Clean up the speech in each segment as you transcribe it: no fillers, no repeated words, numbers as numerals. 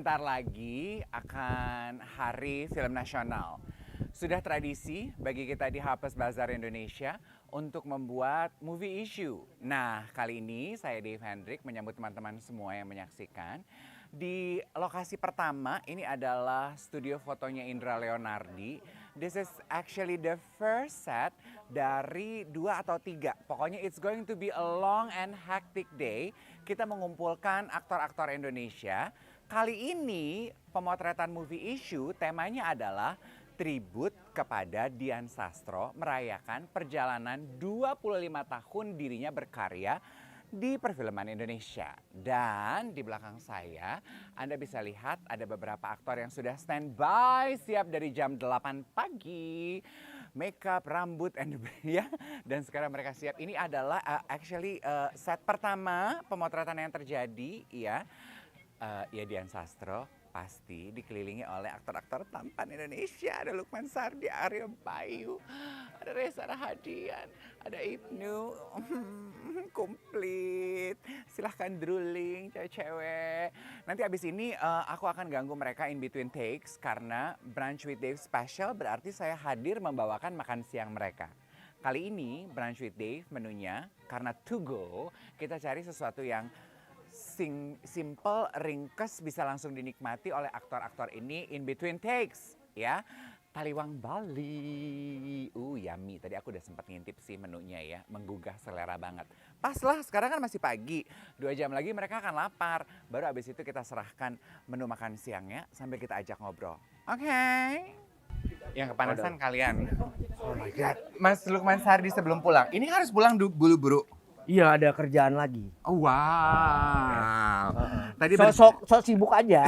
sebentar lagi akan Hari Film Nasional. Sudah tradisi bagi kita di Harper's Bazaar Indonesia untuk membuat movie issue. Nah, kali ini saya Dave Hendrik menyambut teman-teman semua yang menyaksikan. Di lokasi pertama, ini adalah studio fotonya Indra Leonardi. This is actually the first set dari 2 atau 3. Pokoknya it's going to be a long and hectic day. Kita mengumpulkan aktor-aktor Indonesia. Kali ini pemotretan movie issue temanya adalah tribut kepada Dian Sastro merayakan perjalanan 25 tahun dirinya berkarya di perfilman Indonesia. Dan di belakang saya Anda bisa lihat ada beberapa aktor yang sudah standby siap dari jam 8 pagi. Makeup, rambut, and ya. Dan sekarang mereka siap. Ini adalah set pertama pemotretan yang terjadi ya. Ya Dian Sastro pasti dikelilingi oleh aktor-aktor tampan Indonesia. Ada Lukman Sardi, Aryo Bayu, ada Reza Rahadian, ada Ibnu, komplit. Silahkan drooling cewek-cewek. Nanti abis ini aku akan ganggu mereka in between takes karena Brunch with Dave special berarti saya hadir membawakan makan siang mereka. Kali ini Brunch with Dave menunya karena to go kita cari sesuatu yang simple, ringkes, bisa langsung dinikmati oleh aktor-aktor ini in between takes, ya. Taliwang Bali, yummy. Tadi aku udah sempat ngintip sih menunya ya, menggugah selera banget. Pas lah, sekarang kan masih pagi, 2 jam lagi mereka akan lapar. Baru abis itu kita serahkan menu makan siangnya sambil kita ajak ngobrol. Oke. Yang kepanasan kalian. Oh my God. Mas Lukman Sardi sebelum pulang, ini harus pulang buru-buru. Iya, ada kerjaan lagi. Oh, wow. Tadi Sok sibuk aja.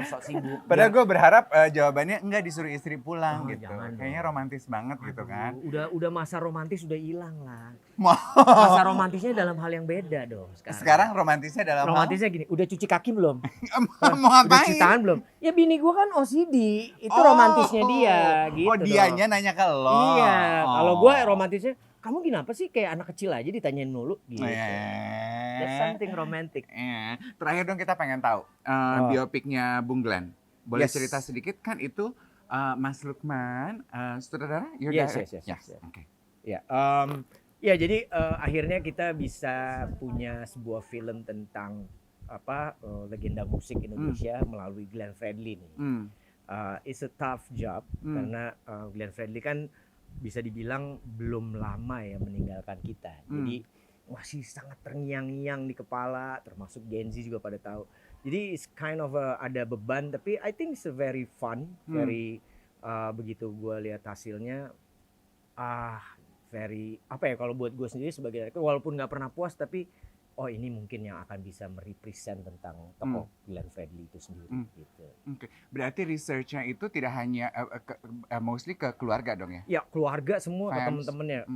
Sok sibuk. Padahal gue berharap jawabannya enggak disuruh istri pulang gitu. Jangan Kayaknya romantis banget gitu kan. Udah masa romantis udah hilang lah. Masa romantisnya dalam hal yang beda dong Sekarang romantisnya dalam romantisnya gini, udah cuci kaki belum? Mau Udah ngapain? cuci tangan belum? Ya bini gue kan OCD, itu romantisnya dia gitu. Oh, dianya nanya ke lo. Iya, kalau gue romantisnya, kamu kenapa sih kayak anak kecil aja ditanyain mulu gitu. There's something romantic. Terakhir dong kita pengen tahu biopiknya Bung Glenn. Boleh cerita sedikit kan itu Mas Lukman, sutradara? Yes. Oke. Ya, jadi akhirnya kita bisa punya sebuah film tentang legenda musik Indonesia melalui Glenn Fredly nih. It's a tough job karena Glenn Fredly kan bisa dibilang belum lama ya meninggalkan kita. Jadi masih sangat terngiang-ngiang di kepala, termasuk Gen Z juga pada tahu. Jadi it's kind of ada beban, tapi I think it's a very fun, very begitu gue lihat hasilnya, very kalau buat gue sendiri sebagai director, walaupun nggak pernah puas, tapi ini mungkin yang akan bisa merepresent tentang tokoh Glenn Fredly itu sendiri gitu. Oke. Berarti researchnya itu tidak hanya mostly ke keluarga dong ya? Ya, keluarga semua, ke temen-temennya.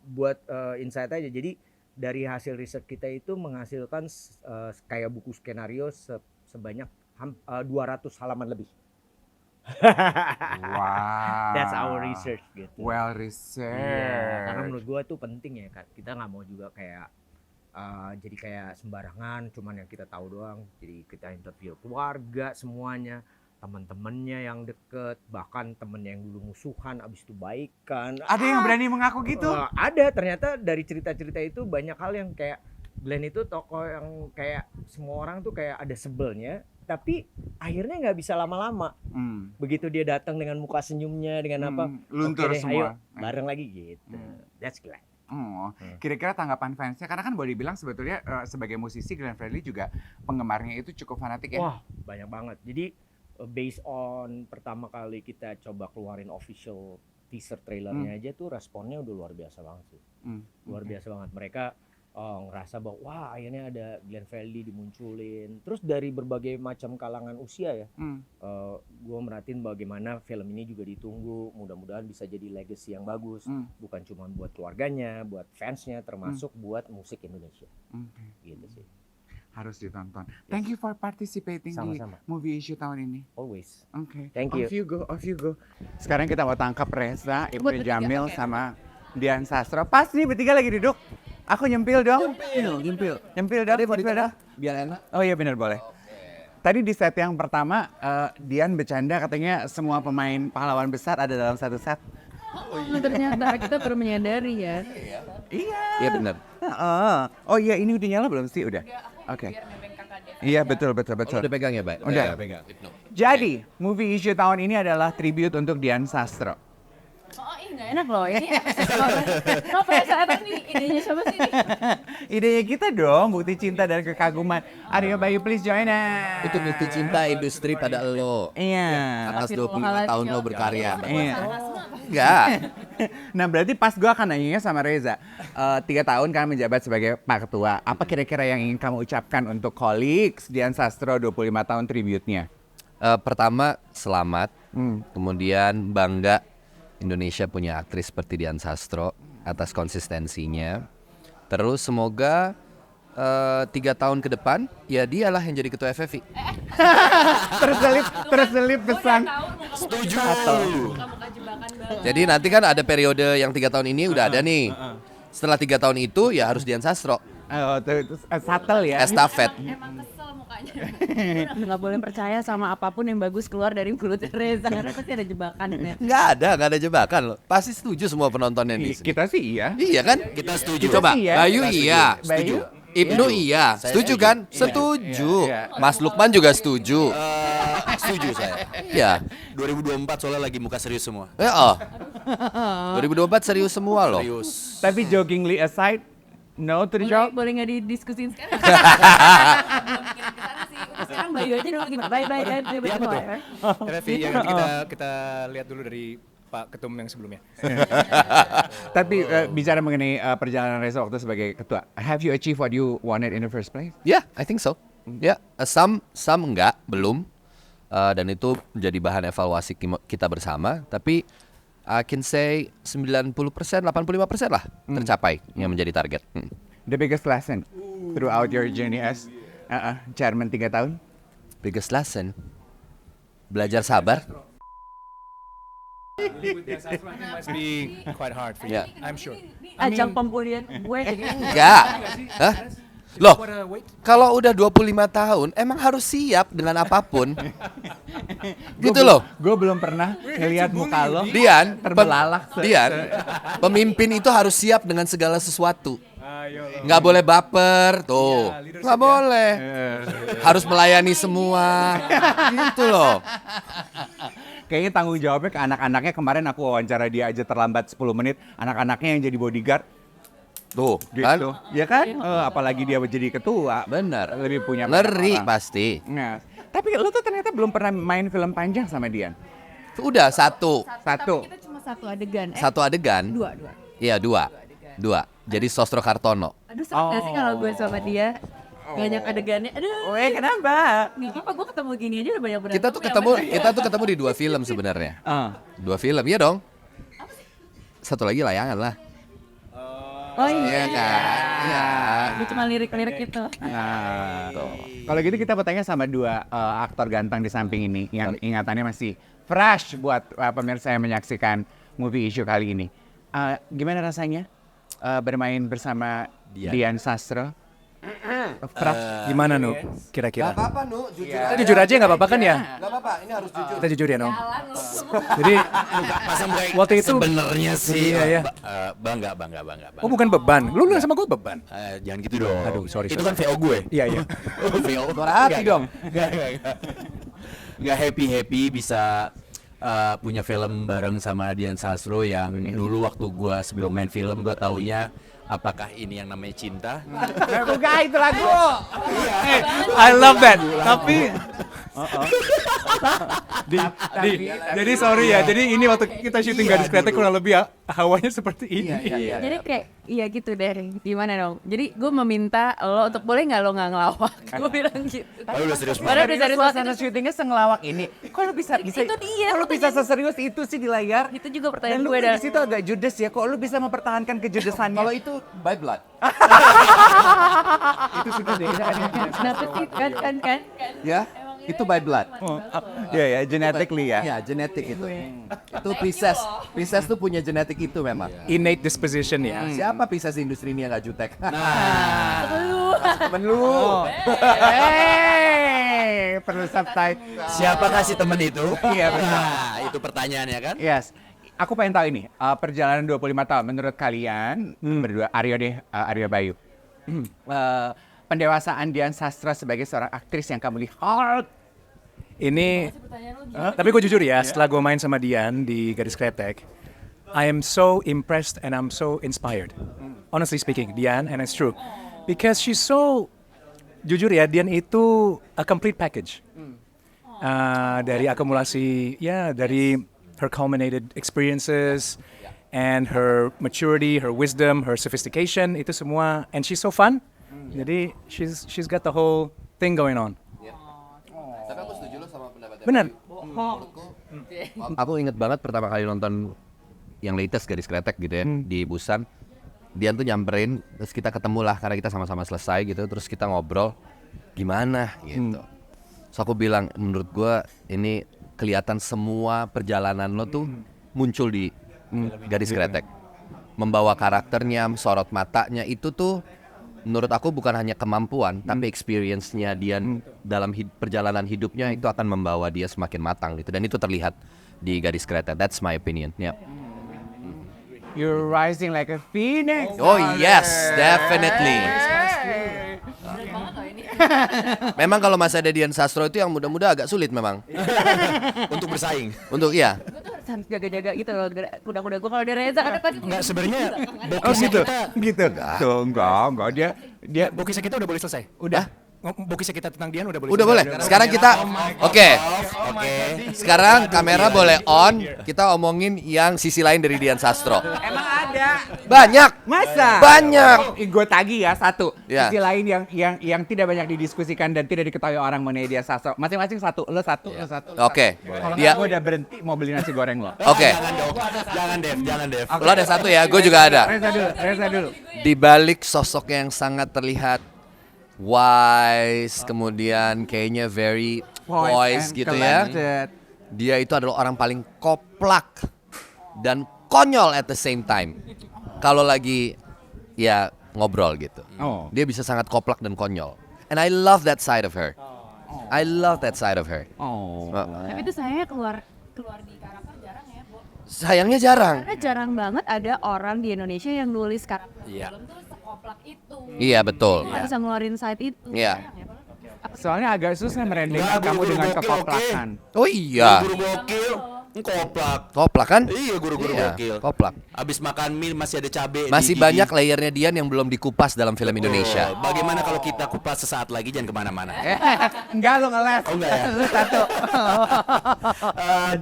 Buat insight aja, jadi dari hasil riset kita itu menghasilkan kayak buku skenario sebanyak 200 halaman lebih. Wow. That's our research gitu. Well research. Iya, karena menurut gue itu penting ya, kita nggak mau juga kayak jadi kayak sembarangan, cuman yang kita tahu doang. Jadi kita interview keluarga semuanya, teman-temannya yang deket, bahkan temennya yang dulu musuhan abis itu baikan. Ada yang berani mengaku gitu? Ada, ternyata dari cerita-cerita itu banyak hal yang kayak Glenn itu tokoh yang kayak semua orang tuh kayak ada sebelnya, tapi akhirnya nggak bisa lama-lama. Begitu dia datang dengan muka senyumnya, dengan luntur semua. Ayo bareng lagi gitu. That's Glenn. Kira-kira tanggapan fansnya, karena kan boleh dibilang sebetulnya sebagai musisi Glenn Fredly juga penggemarnya itu cukup fanatik ya? Wah, banyak banget. Jadi based on pertama kali kita coba keluarin official teaser trailernya aja tuh responnya udah luar biasa banget sih. Luar biasa banget. Mereka ngerasa bahwa wah akhirnya ada Glenn Fredly dimunculin. Terus dari berbagai macam kalangan usia ya, gue merhatiin bagaimana film ini juga ditunggu. Mudah-mudahan bisa jadi legacy yang bagus, bukan cuma buat keluarganya, buat fansnya, termasuk buat musik Indonesia. Gitu sih. Harus ditonton. Thank you for participating Sama-sama. di movie issue tahun ini. Always. Oke. Thank you. Off you go. Sekarang kita mau tangkap Reza, Ibnu Jamil sama Dian Sastro. Pas nih bertiga lagi duduk. Aku nyempil dong. Nyempil. Nyempil dong. Tadi mau Nyempil dong. biar enak. Oh iya benar boleh. tadi di set yang pertama Dian bercanda katanya semua pemain pahlawan besar ada dalam satu set. Ternyata kita baru menyadari ya. Iya benar. Oh iya, ini udah nyala belum sih? Udah. Oke. Iya betul. Udah pegang ya, Pak? Udah. pegang. Jadi, movie issue tahun ini adalah tribute untuk Dian Sastro. Nggak enak loh ini. Kok perasaan nih idenya siapa sih ini? Idenya kita dong, bukti cinta dan kekaguman. Aryo Bayu, please join us. Itu bukti cinta industri pada lo. Iya. Atas 25 tahun lo berkarya. Iya. Enggak. Nah berarti pas gue akan nanyanya sama Reza, 3 tahun kami menjabat sebagai Pak Ketua. Apa kira-kira yang ingin kamu ucapkan untuk colleagues Dian Sastro 25 tahun tribute-nya? Pertama, selamat. Kemudian bangga Indonesia punya aktris seperti Dian Sastro atas konsistensinya. Terus semoga 3 tahun ke depan ya dialah yang jadi ketua FFI. terselip pesan. Setuju. Jadi nanti kan ada periode yang 3 tahun ini udah ada nih. Setelah 3 tahun itu ya harus Dian Sastro. Subtle ya. Estafet. Emang kesel mukanya. Nggak boleh percaya sama apapun yang bagus keluar dari mulut Reza karena pasti ada jebakan ya. Nggak ada jebakan loh. Pasti setuju semua penontonnya di sini. Kita sih iya. Iya kan? Kita setuju. Coba, iya. Bayu iya. Bayu? Ibnu iya. Setuju kan? Setuju. Iya. Mas Lukman juga setuju. Setuju saya. Iya. 2024 soalnya lagi muka serius semua. 2024 serius semua loh. Serius. Tapi jokingly aside, no to the joke. Boleh nggak didiskusin sekarang? Sekarang Bayu aja dulu gimana? Bayu. Revi, ya nanti kita lihat dulu dari Pak Ketum yang sebelumnya. Tapi bicara mengenai perjalanan Reza waktu sebagai ketua, have you achieved what you wanted in the first place? Yeah, I think so. Ya, some enggak, belum. Dan itu menjadi bahan evaluasi kita bersama. Tapi I can say 90%, 85% lah tercapai yang menjadi target. The biggest lesson throughout your journey as chairman 3 tahun? Biggest lesson, belajar sabar. Must be quite hard for you. Yeah. I'm sure. Ajang pemulihan gue. Enggak. Hah? Loh, kalau udah 25 tahun emang harus siap dengan apapun. Gitu loh. Gue belum pernah ngelihat muka lo Dian, terbelalak. Dian, pemimpin itu harus siap dengan segala sesuatu. Nggak boleh baper, tuh. Nggak boleh. Harus melayani semua. Gitu loh. Kayaknya tanggung jawabnya ke anak-anaknya. Kemarin aku wawancara dia aja terlambat 10 menit. Anak-anaknya yang jadi bodyguard. Tuh, Gitu. kan? Ya kan? Apalagi dia jadi ketua. Bener. Lebih punya Ngeri orang. pasti. Nah, tapi lo tuh ternyata belum pernah main film panjang sama Dian. Udah satu Kita cuma satu adegan. adegan. Dua. Iya, dua. Jadi Sostro Kartono. Aduh, seru nggak sih kalau gue sama dia banyak adegannya. Aduh. Weh, kenapa? Nggak apa-apa, gue ketemu gini aja udah banyak berantem. Kita tuh ketemu di 2 film sebenarnya. 2 film, iya dong. Satu lagi layangan lah. Oh iya. Iya kan? Iya. Gue cuma lirik-lirik itu. Nah, kalau gitu kita bertanya sama 2 aktor ganteng di samping ini yang ingatannya masih fresh buat pemirsa yang menyaksikan movie issue kali ini. Gimana rasanya bermain bersama Dian Sastro? Gimana Nu? Kira-kira? Gak apa-apa, Nu. Jujur Kita jujur aja nggak apa-apa kan ya? Gak apa-apa, ini harus jujur. Kita jujur ya, No. Jadi waktu itu Sebenarnya sih Iya. bangga. Oh bukan beban. Lu bilang sama gue beban. Jangan gitu dong. Aduh, sorry. Itu kan VO gue. Iya. VO. Suara hati dong. Gak happy bisa punya film bareng sama Dian Sastro yang dulu waktu gue sebelum main film gue taunya apakah ini yang namanya cinta? Bukan itu lagu. I love that. Tapi jadi sorry ya. Jadi ini waktu kita syuting Gadis Kreatif kurang lebih ya hawanya seperti ini. Jadi kayak iya gitu deh. Gimana dong? Jadi gue meminta lo untuk boleh nggak lo nggak ngelawak? Gue bilang gitu. Padahal udah serius banget. Padahal udah serius banget. Suasana syutingnya sengelawak ini. Kok lu bisa Itu dia, Kok lu bisa seserius itu sih di layar? Itu juga Dan pertanyaan lu gue kan dah. di situ agak judes ya. Kok lu bisa mempertahankan kejudesannya? Kalau itu by blood. itu sudah deh. Kenapa sih? Kan? Ya, itu by blood. Ya, genetically ya. Ya, genetik itu. Itu Pisces. Pisces tuh punya genetik itu memang. Innate disposition ya. Siapa Pisces industri ini yang gak jutek? Lu Temen lu. Perlu subtitle. Siapa kasih temen itu? Iya, betul. Nah, itu pertanyaannya kan? Yes. Aku pengen tahu ini, perjalanan 25 tahun menurut kalian berdua, Aryo Bayu. Pendewasaan Dian Sastro sebagai seorang aktris yang kamu lihat. Ini, tapi gue jujur ya, setelah gue main sama Dian di Gadis Kretek, I am so impressed and I'm so inspired. Honestly speaking, Dian, and it's true. Because she's so, jujur ya, Dian itu a complete package. Dari akumulasi, dari her culminated experiences, and her maturity, her wisdom, her sophistication, itu semua, and she's so fun. Jadi, she's got the whole thing going on. Tapi aku setuju lo sama pendapatnya. Benar. Aku inget banget pertama kali nonton yang latest Gadis Kretek gitu ya di Busan. Dian tuh nyamperin, terus kita ketemu lah karena kita sama-sama selesai gitu, terus kita ngobrol gimana gitu. So aku bilang menurut gua ini kelihatan semua perjalanan lo tuh muncul di Gadis Kretek. Membawa karakternya, sorot matanya itu tuh menurut aku bukan hanya kemampuan, tapi experience-nya dia dalam perjalanan hidupnya itu akan membawa dia semakin matang gitu. Dan itu terlihat di Gadis Kretek. That's my opinion. Yeah. You're rising like a phoenix. Oh yes, definitely. Memang kalau masih ada Dian Sastro itu yang muda-muda agak sulit memang. Untuk bersaing. Untuk iya. Gue tuh harus jaga-jaga gitu loh, kuda-kuda gue kalau ada Reza kan pasti Enggak, sebenarnya Oh gitu, gitu. Tuh, enggak, dia bokisnya kita udah boleh selesai. udah. Bokisnya kita tentang Dian udah boleh Udah selesai. boleh. Sekarang kita oke. Sekarang kamera boleh on. Kita omongin yang sisi lain dari Dian Sastro. Emang ada. Banyak. Masa? Banyak. Gue tagih ya satu. Ya. Sisi lain yang tidak banyak didiskusikan dan tidak diketahui orang mengenai Dian Sastro. Masing-masing satu. Lo satu. Oke. Kalau Dia gue udah berhenti mau beli nasi goreng lo. oke. Jangan Dev. Lo ada satu ya, gue juga ada. Reza dulu. Di balik sosok yang sangat terlihat wise, kemudian kayaknya very poised and gitu ya. collected. Dia itu adalah orang paling koplak dan konyol at the same time. Kalau lagi ya ngobrol gitu. Oh. Dia bisa sangat koplak dan konyol. And I love that side of her. I love that side of her. Oh. Tapi itu saya keluar di karakter jarang ya, Bo. Sayangnya jarang. Karena jarang banget ada orang di Indonesia yang nulis karakter Iya. film tuh sekoplak itu. Iya betul. Nggak bisa ngeluarin side itu. Iya. Jarang ya, Bo. Soalnya agak susah merendengkan kamu dengan kekoplakan. Oh iya. Guru gokil. Koplak. Koplak kan? Iya, guru-guru Iya, gokil. koplak. Abis makan mie masih ada cabe. Masih banyak layernya Dian yang belum dikupas dalam film Indonesia. Bagaimana kalau kita kupas sesaat lagi, jangan kemana-mana. Enggak lo ngeles. Oh, enggak ya? Lu satu.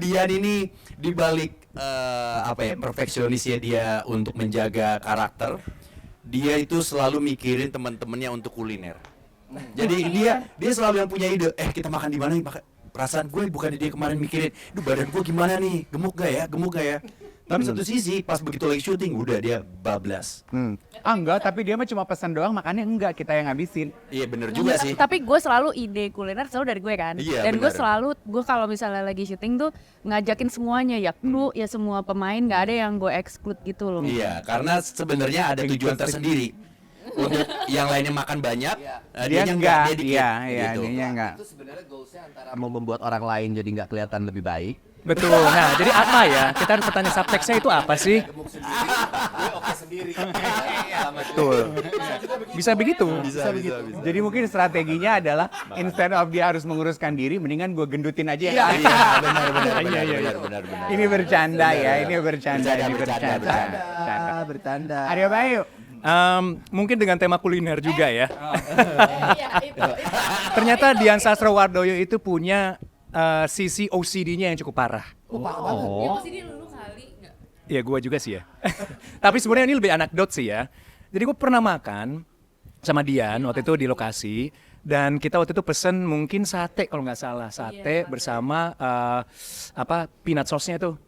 Dian ini dibalik perfeksionisnya dia untuk menjaga karakter, dia itu selalu mikirin teman-temannya untuk kuliner. Jadi dia selalu yang punya ide. Kita makan di mana nih? Perasaan gue bukan dia kemarin mikirin, badan gue gimana nih? Gemuk gak ya? Tapi satu sisi pas begitu lagi syuting udah dia bablas. Enggak, tapi dia mah cuma pesan doang, makanya enggak kita yang ngabisin. Iya bener juga sih. Tapi gue selalu ide kuliner selalu dari gue kan. Iya, Dan gue benar. kalau misalnya lagi syuting tuh ngajakin semuanya ya kru ya semua pemain, nggak ada yang gue exclude gitu loh. Iya, karena sebenarnya ada tujuan tersendiri. Untuk yang lainnya makan banyak, Dia enggak, dia dikit. iya, gitu. dia enggak. Itu sebenarnya goalsnya antara mau membuat orang lain jadi nggak kelihatan lebih baik. Betul. Nah, jadi apa ya? Kita harus bertanya subteksnya itu apa sih? Betul. Bisa begitu. Bisa. Jadi mungkin strateginya adalah instead of dia harus menguruskan diri, mendingan gue gendutin aja ya. Iya, benar. Ini bercanda ya, ini bercanda. Bercanda. Aryo Bayu. Mungkin dengan tema kuliner juga ya. Iya, itu. Ternyata Dian Sastrowardoyo itu punya sisi OCD-nya yang cukup parah. Ya pasti dia lulu kali nggak? Ya gue juga sih ya. Tapi sebenarnya ini lebih anekdot sih ya. Jadi gue pernah makan sama Dian waktu itu di lokasi. Dan kita waktu itu pesen mungkin sate kalau nggak salah. Sate bersama peanut sauce-nya tuh.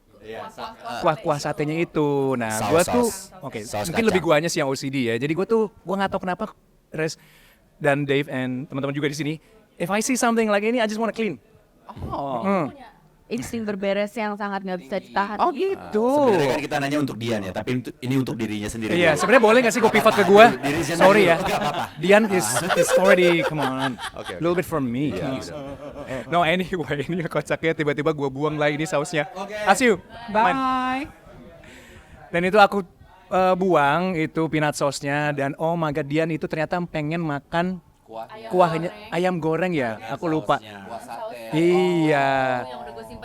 Kuah-kuah satenya itu. Nah, gue tuh Saus mungkin kacang. lebih guanya sih yang OCD ya. Jadi gue nggak tahu kenapa Res dan Dave and teman-teman juga di sini. If I see something like ini, I just wanna clean. insting berberes yang sangat nggak bisa ditahan. Oh gitu. Sebenarnya kan kita nanya untuk Dian ya, tapi ini untuk dirinya sendiri. Iya, sebenarnya boleh nggak sih gue pivot ke gue? Diri sendiri. Sorry ya. Nggak apa-apa. Dian is already, come on, Oke. little bit from me. No, anyway, ini kocaknya tiba-tiba gue buang lah ini sausnya. Asiu, Bye. Dan itu aku buang itu peanut sauce-nya dan oh my god, Dian itu ternyata pengen makan kuahnya ayam goreng ya. Aku lupa. Iya.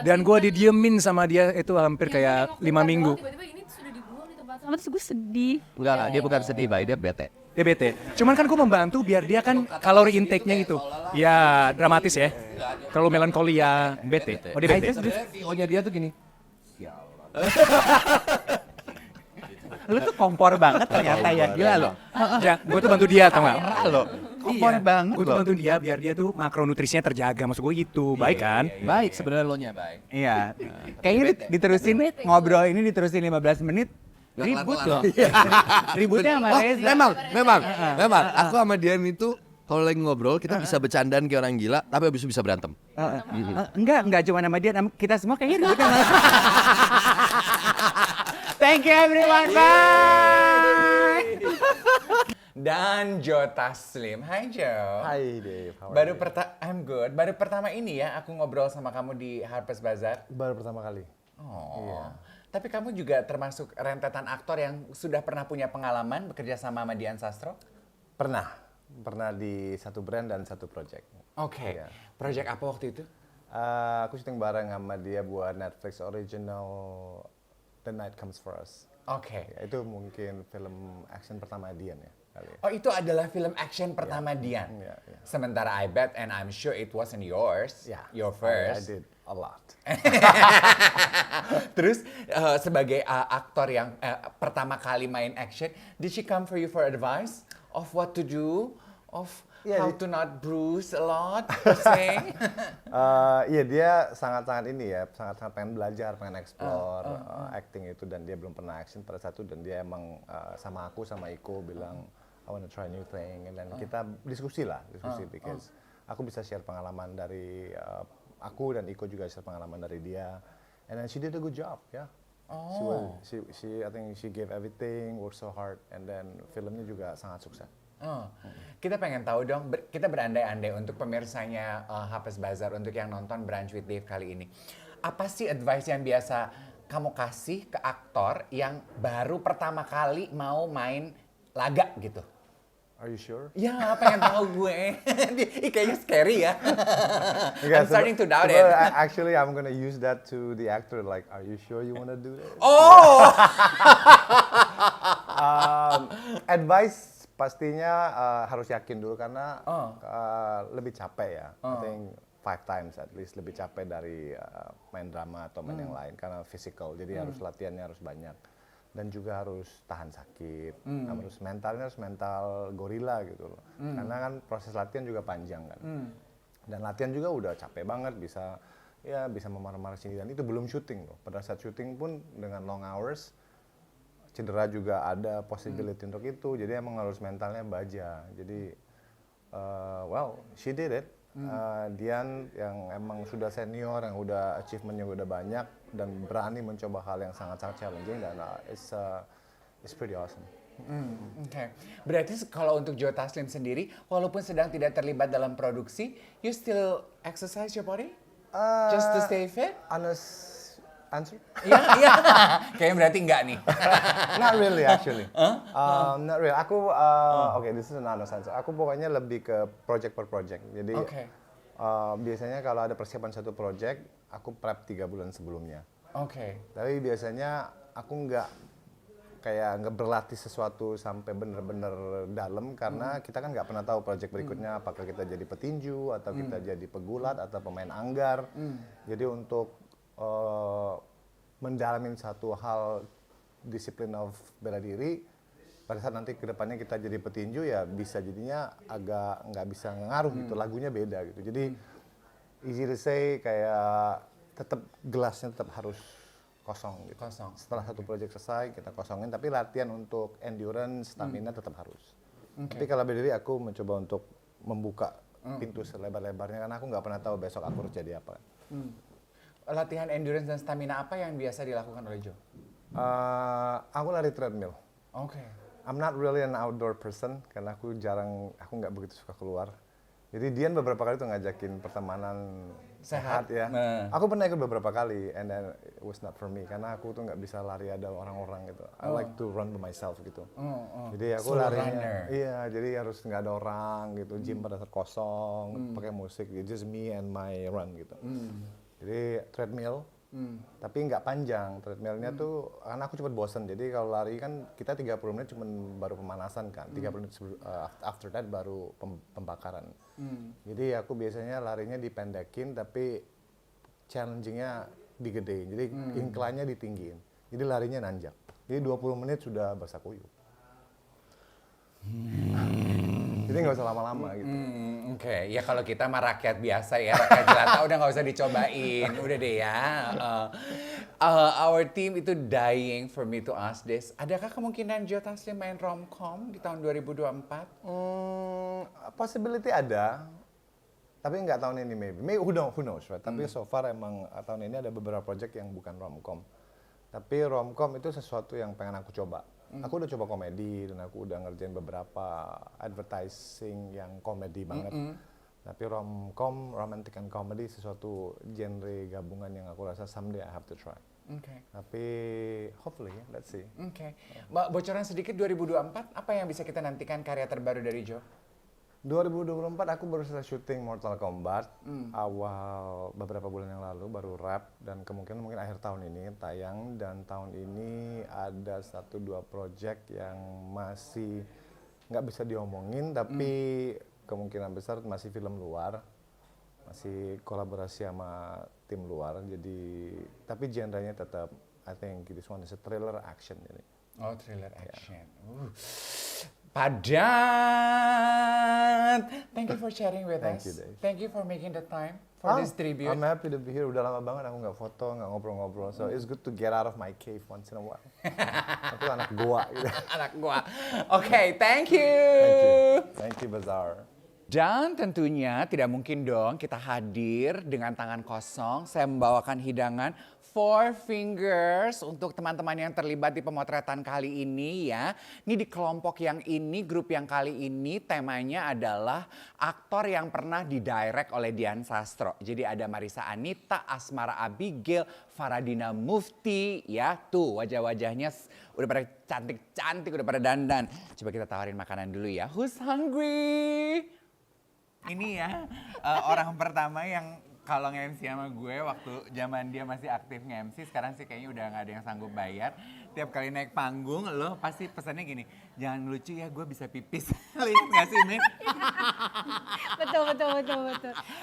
Dan gue didiemin sama dia itu hampir kayak 5 minggu. Tiba-tiba ini sudah dibuang di tempat sampah, terus gue sedih. Enggak, dia bukan sedih, Bay, dia bete. Dia bete. Cuman kan gue membantu biar dia kan kalori intake-nya itu. Ya dramatis ya. Terlalu melankolia, bete. Oh dia bete. VO-nya dia tuh gini. Lu tuh kompor banget ternyata ya, gila lo. Ya, gue tuh bantu dia tau gak? Lo kompor banget Gue tuh lo. bantu dia biar dia tuh makronutrisinya terjaga. Maksud gue gitu, baik kan? Baik sebenarnya lo nya, Bay. Iya. Kayaknya diterusin ngobrol ini diterusin 15 menit. Ribut loh. Ributnya sama Reza. Memang. Aku sama Dian itu kalau lagi ngobrol kita bisa bercandaan kayak orang gila, tapi habis itu bisa berantem. Enggak cuma nama dia, kita semua kayaknya ributnya malah. Thank you everyone, bye. Dan Jo Taslim, hai Jo. Hai Dave, how are Baru you? I'm good. Baru pertama ini ya aku ngobrol sama kamu di Harper's Bazaar. Baru pertama kali. Oh. Tapi kamu juga termasuk rentetan aktor yang sudah pernah punya pengalaman bekerja sama Dian Sastro? Pernah di satu brand dan satu project. Oke. Iya. Project apa waktu itu? Aku syuting bareng sama dia buat Netflix original The Night Comes For Us. Oke. Ya, itu mungkin film action pertama Dian ya kali ya. Oh, itu adalah film action pertama Dian. Iya, iya. Sementara I bet and I'm sure it wasn't yours. Ya, Your I first. did a lot. Terus sebagai aktor yang pertama kali main action, did she come for you for advice of what to do, of Yeah, how to not bruise a lot, per se? Iya dia sangat-sangat ini ya, sangat-sangat pengen belajar, pengen explore acting itu dan dia belum pernah action pada satu dan dia emang sama aku sama Iko bilang I wanna try new thing dan kita diskusi because aku bisa share pengalaman dari aku dan Iko juga share pengalaman dari dia and then she did a good job ya. She I think she gave everything, worked so hard and then filmnya juga sangat sukses. Oh. Kita pengen tahu dong, kita berandai-andai untuk pemirsanya Harper's Bazaar, untuk yang nonton Brunch with Dave kali ini. Apa sih advice yang biasa kamu kasih ke aktor yang baru pertama kali mau main laga gitu? Are you sure? Ya, pengen tahu gue. Kayaknya scary ya. Okay, I'm starting to doubt it. Actually, I'm gonna use that to the actor. Like, are you sure you wanna do this? Oh! Advice pastinya harus yakin dulu karena lebih capek ya. I think 5 times at least lebih capek dari main drama atau main yang lain karena physical. Jadi harus latihannya harus banyak dan juga harus tahan sakit. Mentalnya harus mental gorila gitu loh. Karena kan proses latihan juga panjang kan. Dan latihan juga udah capek banget bisa memar-mar sini dan itu belum syuting loh. Pada saat syuting pun dengan long hours cedera juga ada possibility untuk itu, jadi emang harus mentalnya baja. Jadi, she did it. Dian yang emang sudah senior, yang udah achievementnya udah banyak dan berani mencoba hal yang sangat-sangat challenging dan it's pretty awesome. Oke. Berarti kalau untuk Jo Taslim sendiri, walaupun sedang tidak terlibat dalam produksi, you still exercise your body? Just to stay fit? Honest answer? Iya. Kayaknya berarti enggak nih. Not really actually. Not really. Aku okay, this is an honest answer. Aku pokoknya lebih ke project per project. Jadi biasanya kalau ada persiapan satu project, aku prep 3 bulan sebelumnya. Oke. Tapi biasanya aku nggak berlatih sesuatu sampai bener-bener dalam karena kita kan nggak pernah tahu project berikutnya apakah kita jadi petinju atau kita jadi pegulat atau pemain anggar. Jadi untuk mendalamin satu hal disiplin of bela diri pada saat nanti kedepannya kita jadi petinju ya bisa jadinya agak nggak bisa ngaruh gitu, lagunya beda gitu. Jadi easy to say kayak tetap gelasnya tetap harus kosong gitu. Setelah satu project selesai kita kosongin tapi latihan untuk endurance, stamina tetap harus. Tapi kalau bela diri aku mencoba untuk membuka pintu selebar-lebarnya karena aku nggak pernah tahu besok aku harus jadi apa. latihan endurance dan stamina apa yang biasa dilakukan oleh Joe? Aku lari treadmill. Oke. I'm not really an outdoor person karena aku nggak begitu suka keluar. Jadi Dian beberapa kali tuh ngajakin pertemanan sehat ya. Aku pernah ikut beberapa kali, and then it was not for me karena aku tuh nggak bisa lari ada orang-orang gitu. I like to run by myself gitu. Jadi aku Solo larinya, runner. iya. Jadi harus nggak ada orang gitu, gym pada saat kosong, pakai musik, just me and my run gitu. Jadi treadmill. Tapi nggak panjang treadmillnya tuh karena aku cepet bosen. Jadi kalau lari kan kita 30 menit cuman baru pemanasan kan, 30 menit after that baru pembakaran. Jadi aku biasanya larinya dipendekin tapi challengingnya digedein. Jadi incline-nya ditinggiin. Jadi larinya nanjak. Jadi 20 menit sudah basah kuyup. Jadi nggak usah lama-lama gitu. Oke, ya kalau kita mah rakyat biasa ya, rakyat jelata udah nggak usah dicobain, udah deh ya. Our team itu dying for me to ask this. Adakah kemungkinan Joe Taslim main romcom di tahun 2024? Possibility ada, tapi nggak tahun ini maybe. Who knows, right? Tapi so far emang tahun ini ada beberapa project yang bukan romcom. Tapi romcom itu sesuatu yang pengen aku coba. Aku udah coba komedi dan aku udah ngerjain beberapa advertising yang komedi banget. Tapi romcom, romantic and comedy sesuatu genre gabungan yang aku rasa someday I have to try. Tapi hopefully, let's see. Bocoran sedikit 2024, apa yang bisa kita nantikan karya terbaru dari Joe? 2024 aku baru selesai syuting Mortal Kombat awal beberapa bulan yang lalu, baru wrap, dan kemungkinan mungkin akhir tahun ini tayang. Dan tahun ini ada 1-2 project yang masih nggak bisa diomongin, tapi kemungkinan besar masih film luar, masih kolaborasi sama tim luar. Jadi tapi genrenya tetap, I think this one is a thriller action ini. Oh, thriller action. Padan. Thank you for sharing with Thank us. you, Dave. Thank you for making the time for this tribute. I'm happy to be here. Udah lama banget aku nggak foto, nggak ngobrol-ngobrol. So it's good to get out of my cave once in a while. Aku anak goa gitu. Anak gua. Oke, thank you. Thank you, Bazaar. Dan tentunya tidak mungkin dong kita hadir dengan tangan kosong. Saya membawakan hidangan Four Fingers untuk teman-teman yang terlibat di pemotretan kali ini ya. Ini di kelompok yang ini, grup yang kali ini temanya adalah aktor yang pernah didirect oleh Dian Sastro. Jadi ada Marissa Anita, Asmara Abigail, Faradina Mufti ya. Tuh wajah-wajahnya udah pada cantik-cantik, udah pada dandan. Coba kita tawarin makanan dulu ya. Who's hungry? Ini ya orang pertama yang kalau nge-MC sama gue waktu zaman dia masih aktif nge-MC, sekarang sih kayaknya udah gak ada yang sanggup bayar. Tiap kali naik panggung lo pasti pesannya gini, jangan lucu ya gue bisa pipis. Lo ingat gak sih Min? Betul.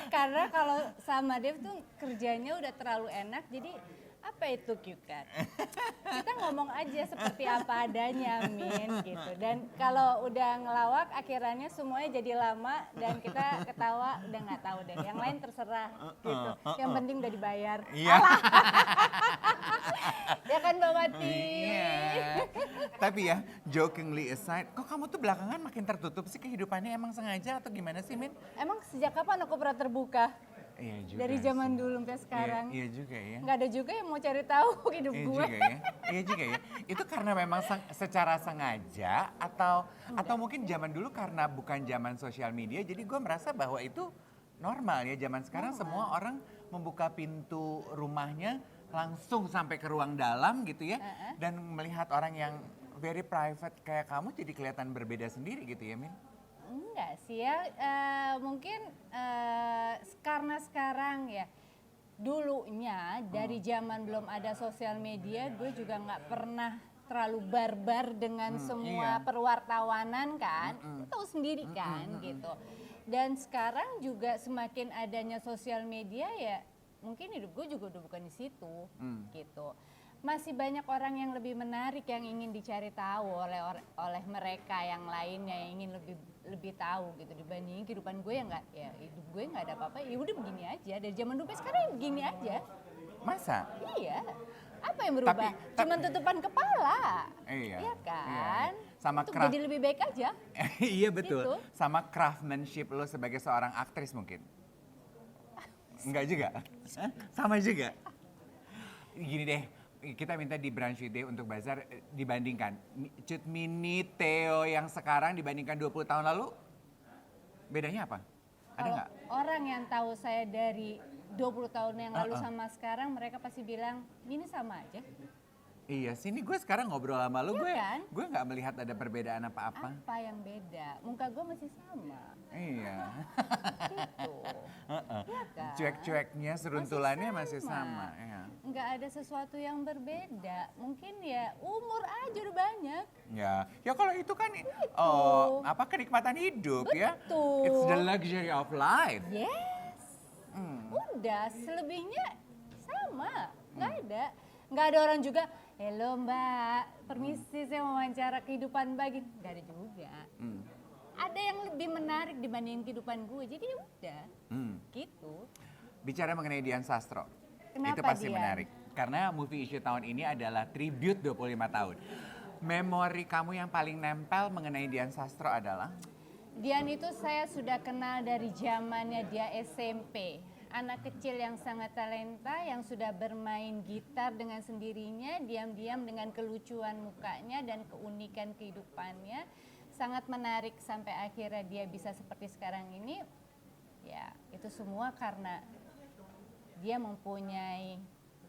Karena kalau sama Dev tuh kerjanya udah terlalu enak, jadi apa itu Q-Cut? Kita ngomong aja seperti apa adanya, Min, gitu. Dan kalau udah ngelawak, akhirannya semuanya jadi lama dan kita ketawa udah nggak tahu deh. Yang lain terserah, gitu. Yang penting udah dibayar. Iya. Ya kan Mbak Mati? Iya. Tapi ya, jokingly aside, kok kamu tuh belakangan makin tertutup sih kehidupannya, emang sengaja atau gimana sih Min? Emang sejak kapan aku pernah terbuka? Iya juga Dari zaman dulu sampai sekarang. Iya juga ya. Nggak ada juga yang mau cari tahu hidup Iya gue. juga ya. Iya juga ya. Itu karena memang secara sengaja atau mungkin zaman dulu karena bukan zaman sosial media, jadi gue merasa bahwa itu normal ya. Zaman sekarang semua orang membuka pintu rumahnya langsung sampai ke ruang dalam gitu ya. Dan melihat orang yang very private kayak kamu jadi kelihatan berbeda sendiri gitu ya Min? Enggak sih ya, mungkin karena sekarang ya, dulunya dari zaman belum ada sosial media, gue juga nggak pernah terlalu barbar dengan semua perwartawanan kan, lu tahu sendiri kan gitu. Dan sekarang juga semakin adanya sosial media ya, mungkin hidup gue juga udah bukan di situ gitu. Masih banyak orang yang lebih menarik yang ingin dicari tahu oleh mereka yang lainnya yang ingin lebih tahu gitu dibanding kehidupan gue yang hidup gue nggak ada apa-apa, ya udah begini aja dari zaman dulu sampai sekarang ya begini aja. Masa? Iya. Apa yang berubah? Cuman tutupan kepala. Iya kan? Iya. Sama untuk jadi lebih baik aja. Iya betul. Gitu. Sama craftsmanship lo sebagai seorang aktris mungkin. Enggak juga? Hah? Sama juga? Gini deh, kita minta di Brunch With Day untuk Bazar dibandingkan. Cut Mini Theo yang sekarang dibandingkan 20 tahun lalu, bedanya apa? Ada Kalau nggak? orang yang tahu saya dari 20 tahun yang lalu sama sekarang, mereka pasti bilang, ini sama aja. Iya, sini gue sekarang ngobrol sama lu, Iya kan? gue nggak melihat ada perbedaan apa-apa. Apa yang beda? Muka gue masih sama. Iya. Gitu. Iya kan? Cuek-cueknya, seruntulannya masih sama. Iya. Nggak ada sesuatu yang berbeda. Mungkin ya umur aja udah banyak. Ya kalau itu kan oh, apa kenikmatan hidup ya. Betul. It's the luxury of life. Yes. Udah, selebihnya sama. Nggak ada. Nggak ada orang juga, hello mbak, permisi saya mau wawancara kehidupan bagi. Nggak ada juga. Ada yang lebih menarik dibandingin kehidupan gue, jadi ya udah. Gitu. Bicara mengenai Dian Sastro, Kenapa itu pasti Dian? menarik. Karena movie issue tahun ini adalah tribute 25 tahun. Memori kamu yang paling nempel mengenai Dian Sastro adalah? Dian itu saya sudah kenal dari zamannya dia SMP. Anak kecil yang sangat talenta, yang sudah bermain gitar dengan sendirinya, diam-diam dengan kelucuan mukanya dan keunikan kehidupannya. Sangat menarik sampai akhirnya dia bisa seperti sekarang ini. Ya, itu semua karena dia mempunyai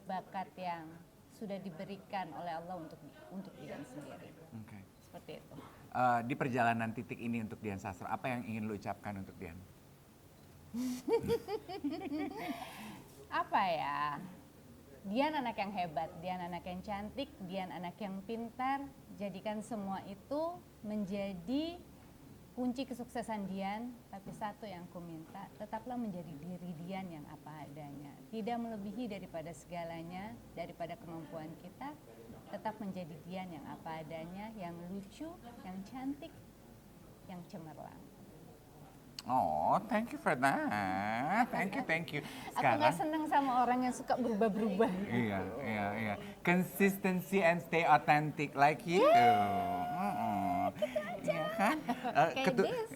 bakat yang sudah diberikan oleh Allah untuk Dian sendiri. Okay. Seperti itu. Di perjalanan titik ini untuk Dian Sastro, apa yang ingin lu ucapkan untuk Dian? Apa ya? Dian anak yang hebat, Dian anak yang cantik, Dian anak yang pintar. Jadikan semua itu menjadi kunci kesuksesan Dian. Tapi satu yang ku minta, tetaplah menjadi diri Dian yang apa adanya. Tidak melebihi daripada segalanya, daripada kemampuan kita. Tetap menjadi Dian yang apa adanya, yang lucu, yang cantik, yang cemerlang. Oh, thank you for that. Thank you. Aku nggak seneng sama orang yang suka berubah-berubah. Iya. Consistency and stay authentic like you. Iya kan? Kayak this.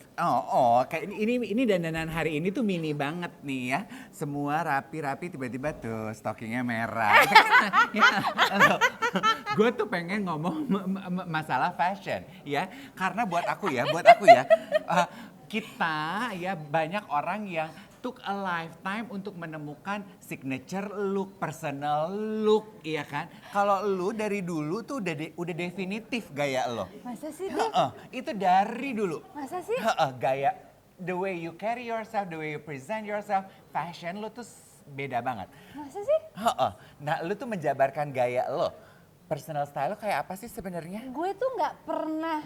Kayak ini dandanan hari ini tuh mini banget nih ya. Semua rapi-rapi tiba-tiba tuh stockingnya merah. Gue tuh pengen ngomong masalah fashion ya. Karena buat aku ya, kita ya banyak orang yang took a lifetime untuk menemukan signature look, personal look, iya kan? Kalau lu dari dulu tuh udah definitif gaya lo. Masa sih, Dek? Itu dari dulu. Masa sih? Gaya, the way you carry yourself, the way you present yourself, fashion lu tuh beda banget. Masa sih? Nah, lu tuh menjabarkan gaya lo. Personal style lo kayak apa sih sebenarnya? Gue tuh nggak pernah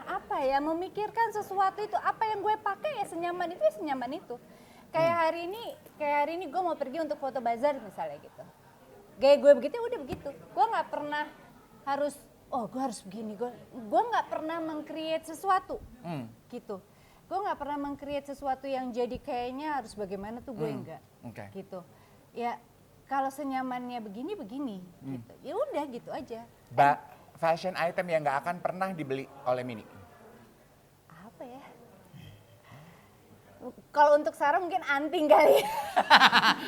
apa ya memikirkan sesuatu itu, apa yang gue pakai ya senyaman itu. Kayak hari ini gue mau pergi untuk foto bazar misalnya gitu. Gaya gue begitu udah begitu. Gue nggak pernah harus gue harus begini. Gue nggak pernah meng-create sesuatu gitu. Gue nggak pernah meng-create sesuatu yang jadi kayaknya harus bagaimana tuh gue enggak. Okay. Gitu. Ya kalau senyamannya begini gitu. Ya udah gitu aja. Fashion item yang nggak akan pernah dibeli oleh Mini. Apa ya? Kalau untuk Sarah mungkin anting kali.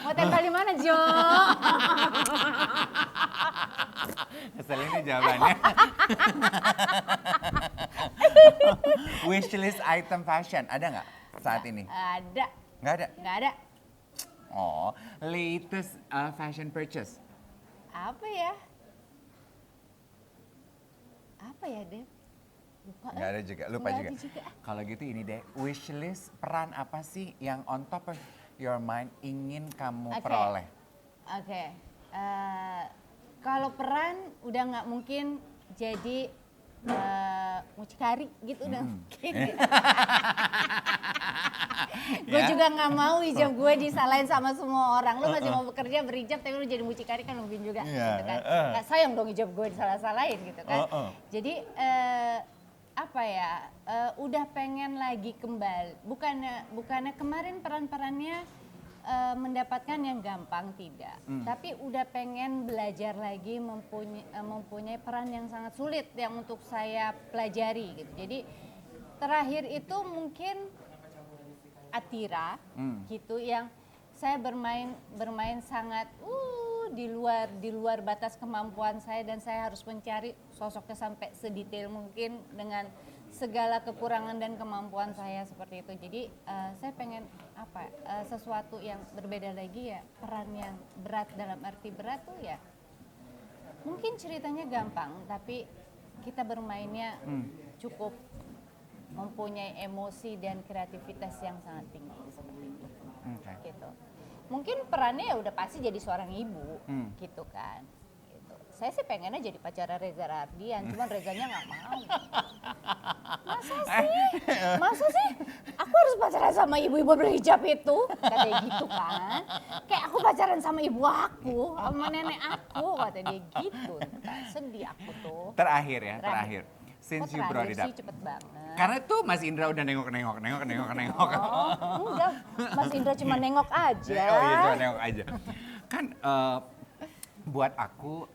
Mau tempel di mana, Jo? Ngeselin nih jawabannya. Wishlist item fashion ada nggak saat ini? Ada. Nggak ada. Nggak ada. Oh, latest fashion purchase. Apa ya? Apa ya, Dep? Lupa. Nggak ada juga, lupa Nggak juga. ada juga. Kalau gitu ini deh, wishlist peran apa sih yang on top of your mind ingin kamu peroleh? Oke. Kalau peran udah nggak mungkin jadi mucikari gitu udah mungkin. Gue juga nggak mau hijab gue disalahin sama semua orang. Lu masih mau bekerja berhijab tapi lu jadi mucikari kan mungkin juga gitu kan. Nggak sayang dong hijab gue disalah-salahin gitu kan. Jadi apa ya, udah pengen lagi kembali. Bukannya kemarin peran-perannya mendapatkan yang gampang, tidak. Tapi udah pengen belajar lagi mempunyai peran yang sangat sulit yang untuk saya pelajari gitu. Jadi terakhir itu mungkin Atira gitu, yang saya bermain sangat di luar batas kemampuan saya, dan saya harus mencari sosoknya sampai sedetail mungkin dengan segala kekurangan dan kemampuan saya seperti itu. Jadi saya pengen sesuatu yang berbeda lagi ya, peran yang berat, dalam arti berat tuh ya mungkin ceritanya gampang tapi kita bermainnya cukup mempunyai emosi dan kreativitas yang sangat tinggi seperti itu. Gitu. Mungkin perannya ya udah pasti jadi seorang ibu gitu kan. Gitu. Saya sih pengennya jadi pacara Reza Rahardian, cuman Rezanya nggak mau. Masa sih? Aku harus pacaran sama ibu-ibu berhijab itu? Katanya gitu kan. Kayak aku pacaran sama ibu aku, sama nenek aku, kata dia gitu. Sedih aku tuh. Terakhir. Since you brought it up. Sih cepet banget. Karena tuh Mas Indra udah nengok. Oh, enggak. Mas Indra cuma nengok aja. Oh iya, cuma nengok aja. Kan buat aku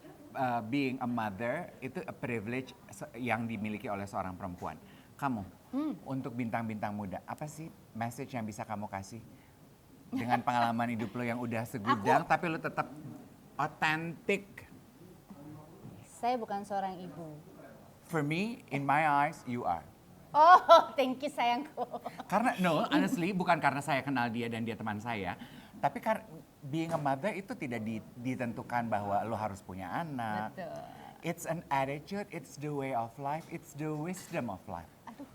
being a mother itu a privilege yang dimiliki oleh seorang perempuan. Kamu untuk bintang-bintang muda, apa sih message yang bisa kamu kasih dengan pengalaman hidup lo yang udah segudang tapi lo tetap otentik? Saya bukan seorang ibu. For me, in my eyes, you are. Oh, thank you sayangku. Karena honestly bukan karena saya kenal dia dan dia teman saya, tapi karena being a mother itu tidak ditentukan bahwa lo harus punya anak. Betul. It's an attitude, it's the way of life, it's the wisdom of life. Aduh.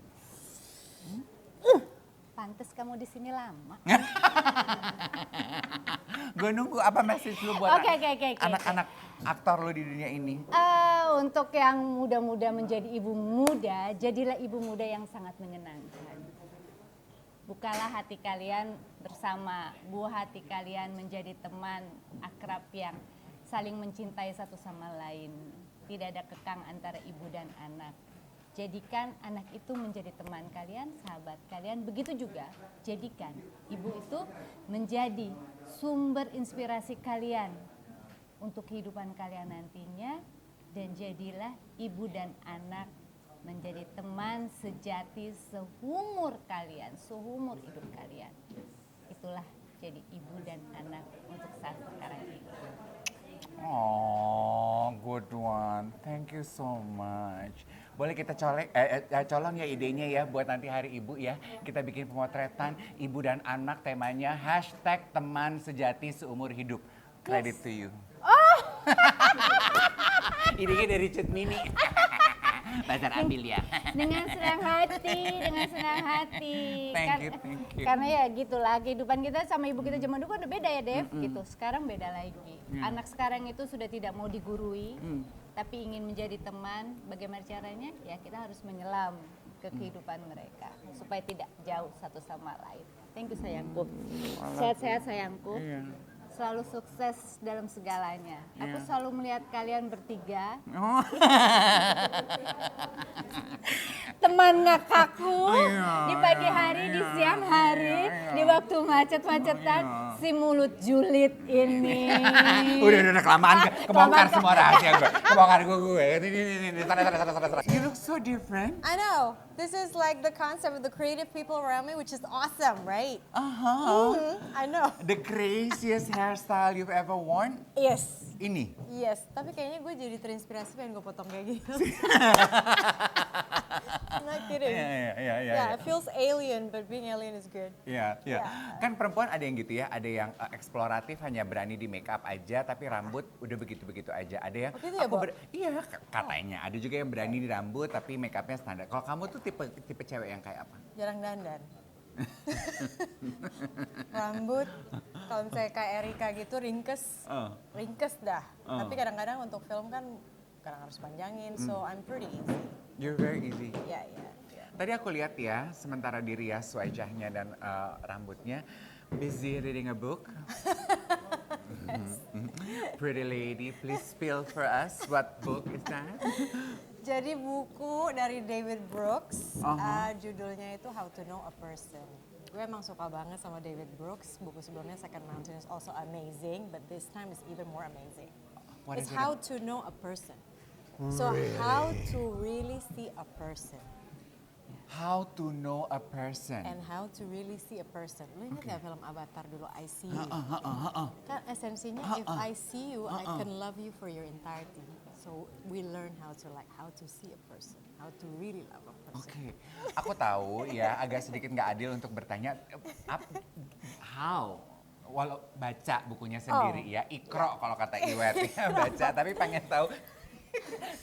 Pantes kamu di sini lama. Gue nunggu apa message lu buat Oke. anak-anak aktor lu di dunia ini. Untuk yang muda-muda menjadi ibu muda, jadilah ibu muda yang sangat menyenangkan. Bukalah hati kalian bersama, buah hati kalian menjadi teman akrab yang saling mencintai satu sama lain. Tidak ada kekang antara ibu dan anak. Jadikan anak itu menjadi teman kalian, sahabat kalian. Begitu juga jadikan ibu itu menjadi sumber inspirasi kalian untuk kehidupan kalian nantinya. Dan jadilah ibu dan anak menjadi teman sejati seumur kalian, seumur hidup kalian. Itulah jadi ibu dan anak untuk saat sekarang ini. Oh, good one. Thank you so much. Boleh kita colong ya idenya ya buat nanti hari ibu ya. Kita bikin pemotretan ibu dan anak, temanya #teman sejati seumur hidup. Credit to you. Oh. Idenya dari Cut Mini. Bazar ambil ya. Dengan senang hati. Thank you. Karena ya gitulah, kehidupan kita sama ibu kita zaman dulu kan udah beda ya, Dev. Gitu. Sekarang beda lagi. Anak sekarang itu sudah tidak mau digurui, tapi ingin menjadi teman. Bagaimana caranya? Ya kita harus menyelam ke kehidupan mereka supaya tidak jauh satu sama lain. Thank you sayangku. Sehat-sehat sayangku. Selalu sukses dalam segalanya. Aku selalu melihat kalian bertiga. Teman ngakakku di pagi hari, di siang hari, di waktu macet-macetan, si mulut julid ini. Udah kelamaan kebongkar semua rahasia gue. Kebongkar gue. Ini, sana. You look so different. I know. This is like the concept of the creative people around me, which is awesome, right? I know. The craziest hairstyle you've ever worn? Yes. Ini? Yes. Tapi kayaknya gue jadi terinspirasi pengen gue potong kayak gitu. I'm not kidding. Yeah. It feels alien, but being alien is good. Iya. Kan perempuan ada yang gitu ya, ada yang eksploratif hanya berani di make up aja, tapi rambut udah begitu-begitu aja. Ada yang gitu ya, Bo? Iya, katanya. Ada juga yang berani di rambut tapi make upnya standar. Kalau kamu tuh tipe cewek yang kayak apa? Jarang dandan. Rambut, kalau misalnya kayak Erika gitu ringkes dah. Tapi kadang-kadang untuk film kan kadang harus panjangin, so I'm pretty easy. You're very easy. Yeah. Tadi aku lihat ya, sementara dirias wajahnya dan rambutnya, busy reading a book. Pretty lady, please spill for us what book is that? Jadi buku dari David Brooks, judulnya itu How to Know a Person. Gue emang suka banget sama David Brooks. Buku sebelumnya Second Mountain is also amazing, but this time is even more amazing. It's how to know a person. So how to really see a person. How to know a person. and how to really see a person. Lu ingat nggak film Avatar dulu, I See You? Kan esensinya, if I see you, I can love you for your entirety. So we learn how to see a person, how to really love a person. Oke, aku tahu ya agak sedikit nggak adil untuk bertanya how. Walau baca bukunya sendiri ya, ikro kalau kata Iwet ya baca, tapi pengen tahu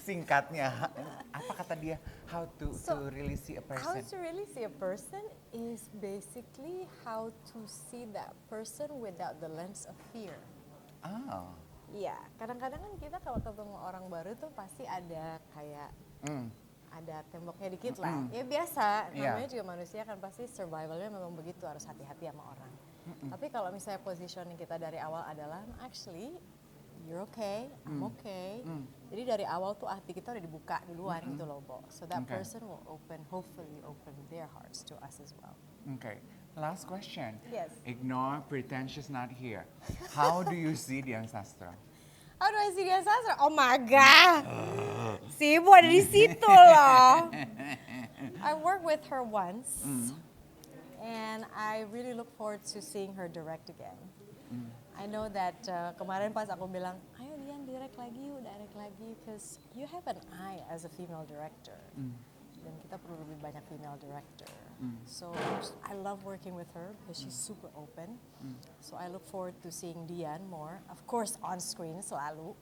singkatnya apa kata dia how to really see a How person. to really see a person is basically how to see that person without the lens of fear. Oh. Iya, kadang-kadang kan kita kalau ketemu orang baru tuh pasti ada kayak ada temboknya dikit lah. Ya biasa, namanya juga manusia kan pasti survivalnya memang begitu, harus hati-hati sama orang. Tapi kalau misalnya positioning kita dari awal adalah actually you're okay, I'm okay. Jadi dari awal tuh hati kita udah dibuka duluan gitu loh, Bo. So that person will hopefully open their hearts to us as well. Okay. Last question. Yes. Ignore pretentious not here. How do you see Dian Sastro? How do I see Dian Sastro? Oh my God. Si Ibu ada di situ loh. I worked with her once. And I really look forward to seeing her direct again. I know that kemarin pas aku bilang, ayo Dian direct lagi, because you have an eye as a female director. Dan kita perlu lebih banyak female director. So I love working with her because she's super open. So I look forward to seeing Dian more, of course on screen selalu,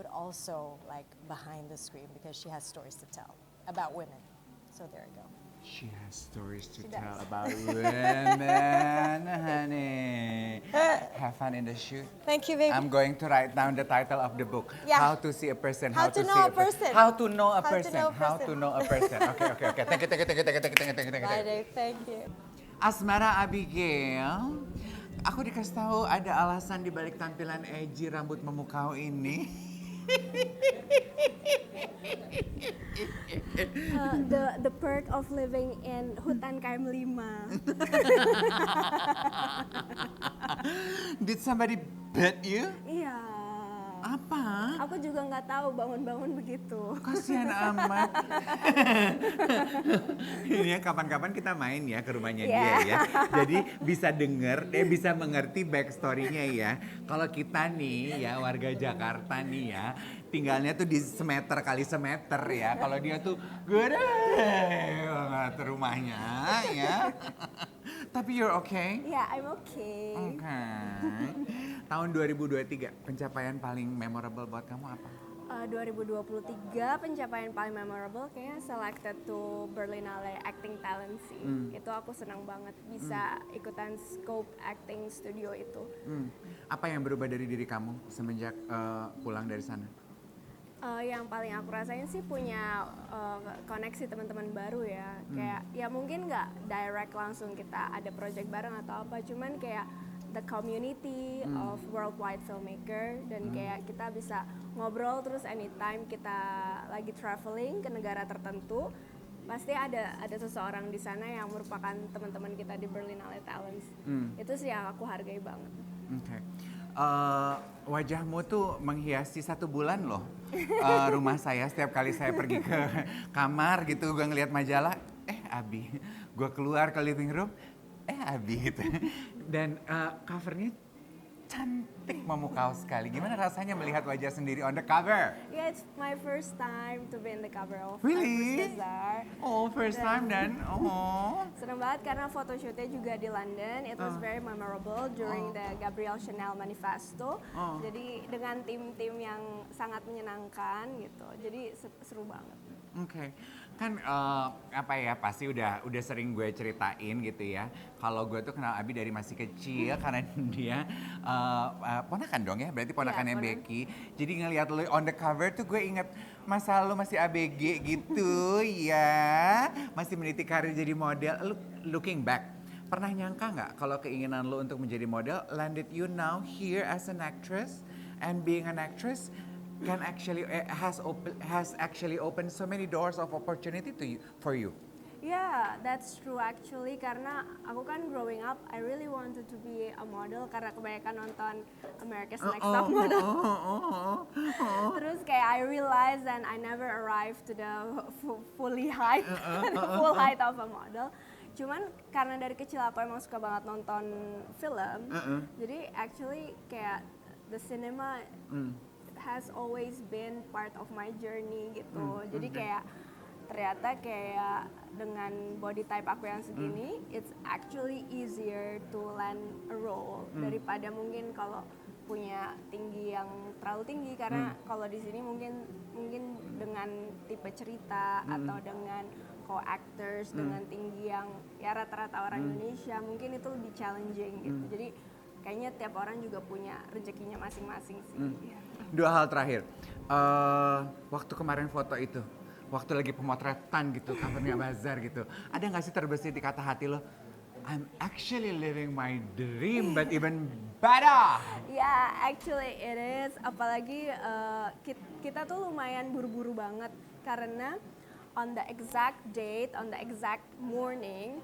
but also like behind the screen because she has stories to tell about women. So there you go. She has stories to She tell does. about women, honey. Have fun in the shoot. Thank you, baby. I'm going to write down the title of the book. Yeah. How to see a person. How to see know a person. How to know a How to person. know a How person. to know a person. Okay. Thank you. Bye, Dave. Thank you. Asmara Abigail, aku dikasih tahu ada alasan di balik tampilan edgy rambut memukau ini. The perk of living in hutan KM5. Did somebody bet you? Iya. Apa? Aku juga nggak tahu bangun-bangun begitu. Kasihan amat. Ini ya kapan-kapan kita main ya ke rumahnya dia ya. Jadi bisa denger, dia bisa mengerti backstory-nya ya. Kalau kita nih ya warga Jakarta nih ya, tinggalnya tuh di semeter kali semeter ya. Kalau dia tuh gede banget rumahnya ya. Tapi you're okay? Ya, I'm okay. Oke. Tahun 2023 pencapaian paling memorable buat kamu apa? 2023 pencapaian paling memorable kayaknya selected to Berlinale Acting Talent sih. Itu aku senang banget bisa ikutan scope acting studio itu. Apa yang berubah dari diri kamu semenjak pulang dari sana? Yang paling aku rasain sih punya koneksi teman-teman baru ya. Kayak ya mungkin nggak direct langsung kita ada project bareng atau apa, cuman kayak the community of worldwide filmmaker dan kayak kita bisa ngobrol terus anytime kita lagi traveling ke negara tertentu pasti ada seseorang di sana yang merupakan teman-teman kita di Berlinale Talents. Itu sih yang aku hargai banget. Oke. Wajahmu tuh menghiasi 1 bulan loh rumah saya. Setiap kali saya pergi ke kamar gitu gue ngeliat majalah, Abi. Gue keluar ke living room, Abi gitu. Dan covernya cantik memukau sekali. Gimana rasanya melihat wajah sendiri on the cover? Yeah, it's my first time to be in the cover of Really? Actress Bazaar. Oh, first time dan Seneng banget karena photoshootnya juga di London. It was very memorable during the Gabrielle Chanel Manifesto. Jadi dengan tim-tim yang sangat menyenangkan gitu. Jadi seru banget. Oke. Kan apa ya, pasti udah sering gue ceritain gitu ya. Kalau gue tuh kenal Abi dari masih kecil karena dia ponakan dong ya, berarti ponakannya Becky. Jadi ngelihat lo on the cover tuh gue inget masa lo masih ABG gitu ya. Masih meniti karir jadi model. Looking back, pernah nyangka nggak kalau keinginan lo untuk menjadi model landed you now here as an actress, and being an actress can actually has actually opened so many doors of opportunity for you. Yeah, that's true actually karena aku kan growing up I really wanted to be a model karena kebanyakan nonton America's Next Top Model. Terus kayak I realized and I never arrived to the full height of a model. Cuman karena dari kecil aku emang suka banget nonton film. Jadi actually kayak the cinema has always been part of my journey gitu. Jadi kayak ternyata kayak dengan body type aku yang segini, it's actually easier to land a role daripada mungkin kalau punya tinggi yang terlalu tinggi karena kalau di sini mungkin dengan tipe cerita atau dengan co-actors dengan tinggi yang ya rata-rata orang Indonesia mungkin itu lebih challenging gitu. Jadi kayaknya tiap orang juga punya rezekinya masing-masing sih. Dua hal terakhir, waktu kemarin foto itu, waktu lagi pemotretan gitu, covernya Bazar gitu, ada nggak sih terbesit di kata hati lo, I'm actually living my dream but even better? Yeah, actually it is. Apalagi kita tuh lumayan buru-buru banget karena on the exact date, on the exact morning,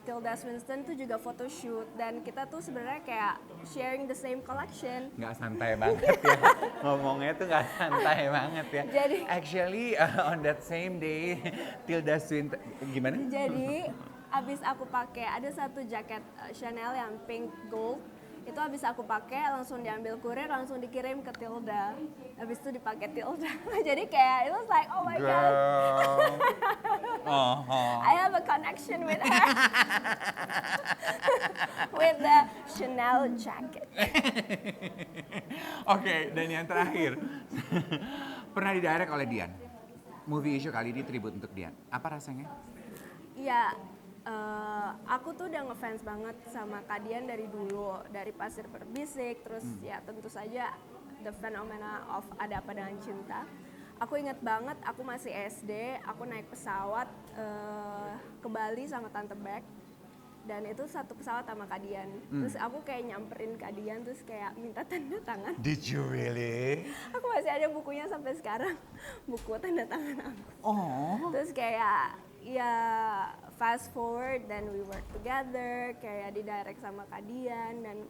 Tilda Swinton tuh juga photoshoot dan kita tuh sebenarnya kayak sharing the same collection. Nggak santai banget ya, ngomongnya tuh nggak santai banget ya. Jadi, actually on that same day, Tilda Swinton, gimana? Jadi abis aku pakai ada satu jaket Chanel yang pink gold. Itu habis aku pakai langsung diambil kurir langsung dikirim ke Tilda. Habis itu dipakai Tilda. Jadi kayak it was like oh my god. I have a connection with her. With the Chanel jacket. Oke, dan yang terakhir. Pernah didirect oleh Dian. Movie issue kali ini tribute untuk Dian. Apa rasanya? Iya, aku tuh udah ngefans banget sama Kak Dian dari dulu, dari Pasir Berbisik, terus ya tentu saja The Phenomena of Ada Apa Dengan Cinta. Aku inget banget, aku masih SD, aku naik pesawat ke Bali sama Tante Beck, dan itu satu pesawat sama Kak Dian. Terus aku kayak nyamperin Kak Dian, terus kayak minta tanda tangan. Did you really? Aku masih ada bukunya sampai sekarang, buku tanda tangan aku. Terus kayak ya fast forward then we work together kayak di direct sama Kak Dian dan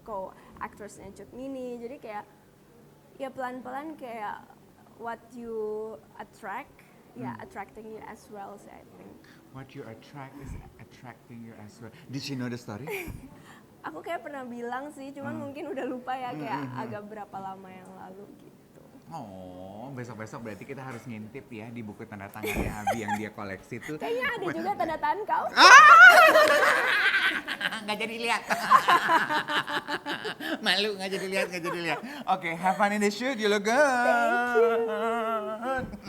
co-actorsnya Cut Mini, jadi kayak ya pelan-pelan kayak what you attract attracting you as well so I think. What you attract is attracting you as well. Did she know the story? Aku kayak pernah bilang sih, cuman mungkin udah lupa ya kayak agak berapa lama yang lalu gitu. Oh, besok-besok berarti kita harus ngintip ya di buku tanda tangannya Abi yang dia koleksi tuh. Kayaknya ada juga tanda tangan kau. Nggak jadi lihat. Malu nggak jadi lihat. Oke, have fun in the shoot, you look good. Thank you.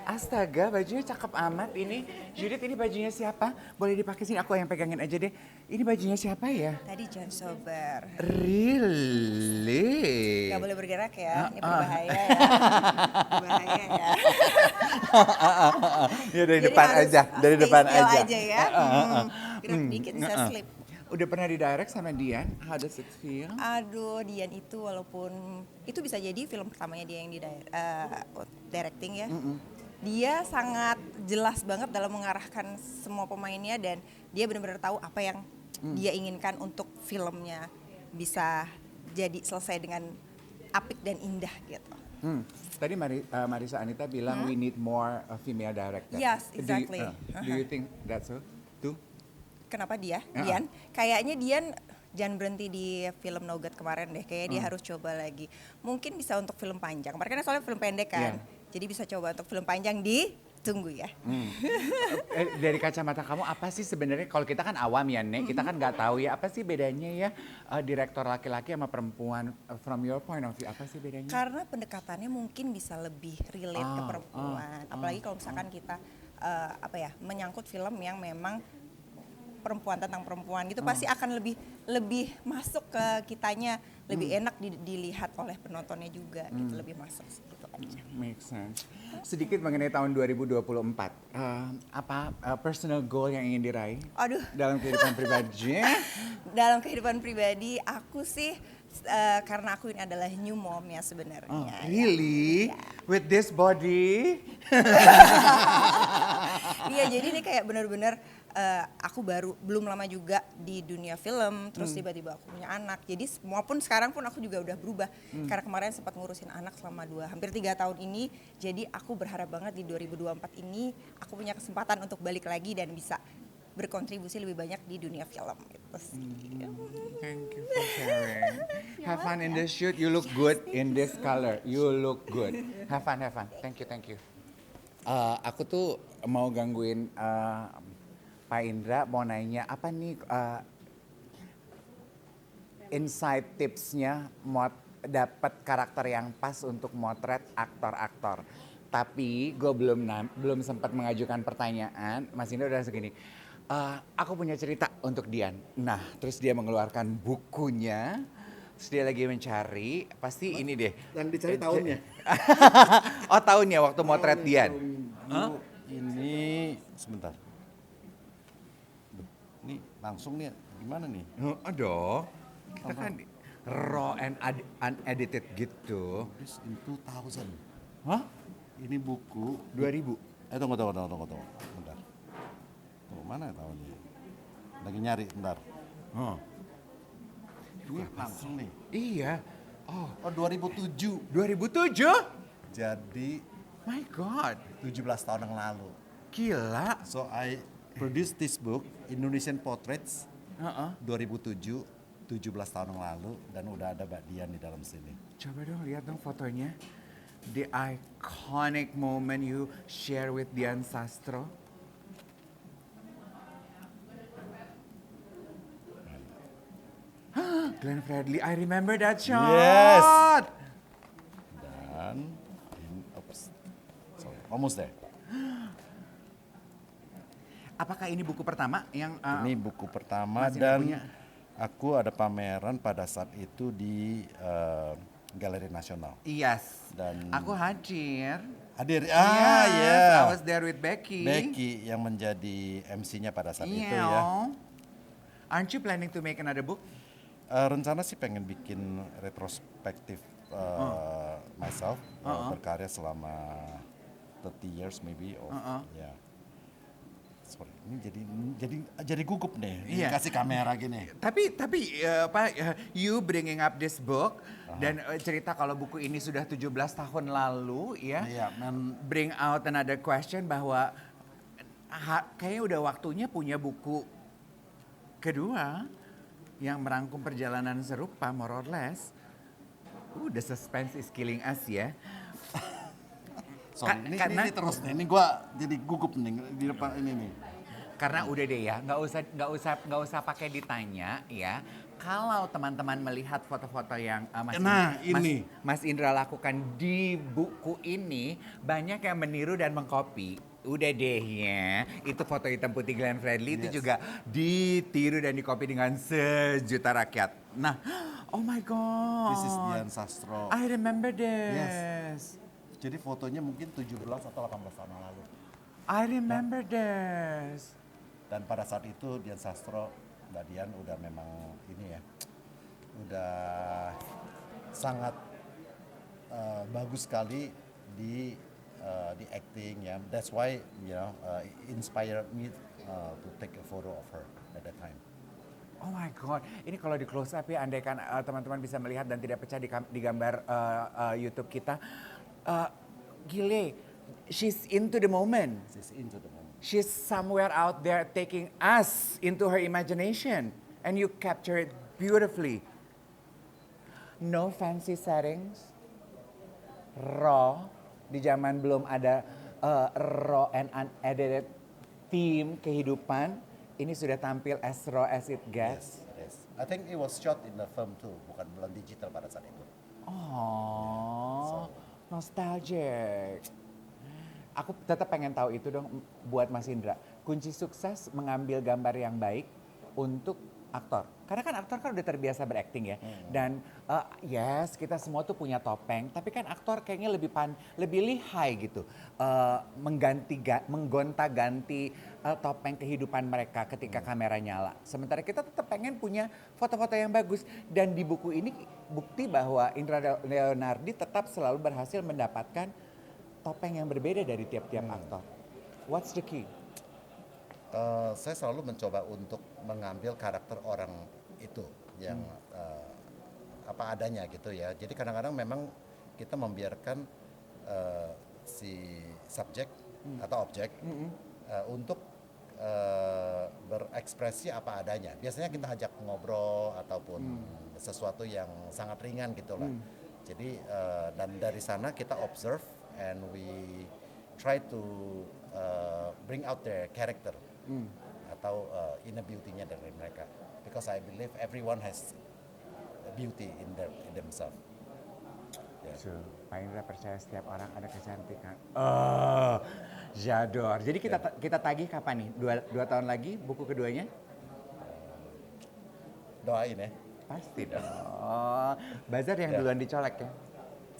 Astaga, bajunya cakep amat ini. Judith, ini bajunya siapa? Boleh dipakai sini, aku yang pegangin aja deh. Ini bajunya siapa ya? Tadi John Sober. Really? Gak boleh bergerak ya, ini berbahaya ya. Berbahaya ya. Ya dari depan aja, dari depan aja. aja ya. Gerak dikit bisa slip. Udah pernah di-direct sama Dian? How does it feel? Aduh, Dian itu walaupun itu bisa jadi film pertamanya dia yang di directing ya. Dia sangat jelas banget dalam mengarahkan semua pemainnya dan dia benar-benar tahu apa yang dia inginkan untuk filmnya bisa jadi selesai dengan apik dan indah gitu. Tadi Marisa Anita bilang we need more female director. Yes, exactly. Do you think that's so too? Kenapa dia? Dian? Kayaknya Dian jangan berhenti di film Nogat kemarin deh. Kayaknya dia harus coba lagi. Mungkin bisa untuk film panjang. Kemarin kan soalnya film pendek kan. Jadi bisa coba untuk film panjang, ditunggu ya. Dari kacamata kamu apa sih sebenarnya, kalau kita kan awam ya Nek, kita kan nggak tahu ya apa sih bedanya ya direktor laki-laki sama perempuan, from your point of view apa sih bedanya? Karena pendekatannya mungkin bisa lebih relate ke perempuan. Apalagi kalau misalkan kita menyangkut film yang memang perempuan tentang perempuan gitu pasti akan lebih masuk ke kitanya, lebih enak dilihat oleh penontonnya juga gitu, lebih masuk gitu aja. Make sense. Sedikit mengenai tahun 2024, apa personal goal yang ingin diraih? Aduh. Dalam kehidupan pribadi? Dalam kehidupan pribadi aku sih karena aku ini adalah new mom ya sebenarnya. Oh, really? Ya. With this body? Iya, Jadi ini kayak bener-bener aku baru belum lama juga di dunia film, terus tiba-tiba aku punya anak. Jadi semua pun sekarang pun aku juga udah berubah. Karena kemarin sempat ngurusin anak selama hampir 3 tahun ini. Jadi aku berharap banget di 2024 ini aku punya kesempatan untuk balik lagi dan bisa berkontribusi lebih banyak di dunia film gitu sih. Thank you for sharing. Have fun in the shoot. You look good in this color. You look good. Have fun, have fun. Thank you, thank you. Aku tuh mau gangguin Pak Indra, mau nanya apa nih insight tipsnya dapat karakter yang pas untuk motret aktor-aktor. Tapi gue belum sempat mengajukan pertanyaan. Mas Indra udah segini. Aku punya cerita untuk Dian. Nah, terus dia mengeluarkan bukunya. Terus dia lagi mencari, pasti ini deh. Dan dicari tahunnya. Oh, tahunnya waktu motret Dian. Ini sebentar. Ini langsung nih, gimana nih? Aduh, kita kan raw and unedited gitu. This in 2000. Hah? Ini buku 2000. Tunggu. Bentar. Tuh, mana tahunnya? Lagi nyari, bentar. Ini langsung nih. Iya. Oh, 2007. 2007? Jadi My God. 17 tahun yang lalu. Gila. So I produced this book, Indonesian Portraits, 2007, 17 tahun yang lalu, dan udah ada Mbak Dian di dalam sini. Coba dong lihat dong fotonya. The iconic moment you share with Dian Sastro. Glenn Fredly, I remember that shot. Yes. Dan, sorry, almost there. Apakah ini buku pertama yang Ini buku pertama Mas Indra dan punya? aku ada pameran pada saat itu di Galeri Nasional. Yes. Dan Aku hadir. hadir. Yes, I was there with Becky. Becky yang menjadi MC-nya pada saat itu Iya. ya. Aren't you planning to make another book? Rencana sih pengen bikin retrospektif myself, berkarya selama 30 years maybe ya. Sorry, ini jadi gugup nih, Iya. dikasih kamera gini. Tapi you bringing up this book dan cerita kalau buku ini sudah 17 tahun lalu ya. Iya, Bring out another question bahwa kayaknya udah waktunya punya buku kedua yang merangkum perjalanan serupa more or less. The suspense is killing us ya. Sorry, ini terus nih, ini gua jadi gugup nih di depan ini nih. Karena udah deh ya, nggak usah pakai ditanya ya. Kalau teman-teman melihat foto-foto yang Mas Indra lakukan di buku ini, banyak yang meniru dan mengcopy. Udah deh ya, itu foto hitam putih Glenn Fredly itu juga ditiru dan dikopi dengan sejuta rakyat. Nah, oh my God. This is Dian Sastro. I remember this. Yes. Jadi fotonya mungkin 17 atau 18 tahun yang lalu. I remember this. Dan pada saat itu Dian Sastro, Mbak Dian udah memang ini ya, udah sangat bagus sekali di acting ya. That's why inspired me to take a photo of her at that time. Oh my God, ini kalau di close up ya, andaikan teman-teman bisa melihat dan tidak pecah di gambar YouTube kita. Gile, she's into the moment. She's into the moment. She's somewhere out there taking us into her imagination. And you capture it beautifully. No fancy settings. Raw. Di zaman belum ada raw and unedited theme kehidupan. Ini sudah tampil as raw as it gets. Yes. I think it was shot in the film too, bukan digital pada saat itu. Oh, nostalgic. Aku tetap pengen tahu itu dong buat Mas Indra. Kunci sukses mengambil gambar yang baik untuk aktor. Karena kan aktor kan udah terbiasa berakting ya. Dan yes, kita semua tuh punya topeng. Tapi kan aktor kayaknya lebih lihai gitu. Menggonta-ganti topeng kehidupan mereka ketika kamera nyala. Sementara kita tetap pengen punya foto-foto yang bagus. Dan di buku ini bukti bahwa Indra Leonardi tetap selalu berhasil mendapatkan topeng yang berbeda dari tiap-tiap aktor. What's the key? Saya selalu mencoba untuk mengambil karakter orang itu yang apa adanya gitu ya. Jadi kadang-kadang memang kita membiarkan si subjek atau objek untuk berekspresi apa adanya. Biasanya kita ajak ngobrol ataupun sesuatu yang sangat ringan gitu lah. Jadi dan dari sana kita observe and we try to bring out their character atau inner beauty-nya dari mereka. Because I believe everyone has beauty in themselves. So, Pak Indra percaya setiap orang ada kecantikan. Oh, jador. Jadi kita tagih kapan nih? Dua tahun lagi buku keduanya? Doain ya. Pasti dong. Bazar yang duluan dicolek ya?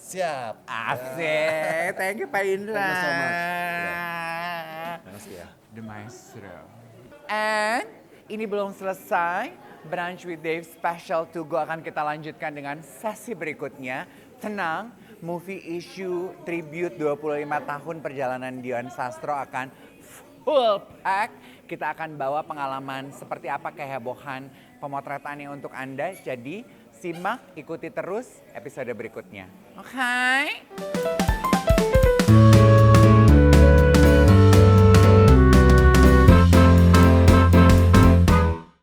Siap. Asik. Thank you Pak Indra. Thank you so much. Makasih ya. The Maestro. And ini belum selesai. Brunch with Dave Special to Go akan kita lanjutkan dengan sesi berikutnya. Tenang, movie issue tribute 25 tahun perjalanan Dian Sastro akan full pack. Kita akan bawa pengalaman seperti apa kehebohan pemotretannya untuk Anda. Jadi simak, ikuti terus episode berikutnya. Oke?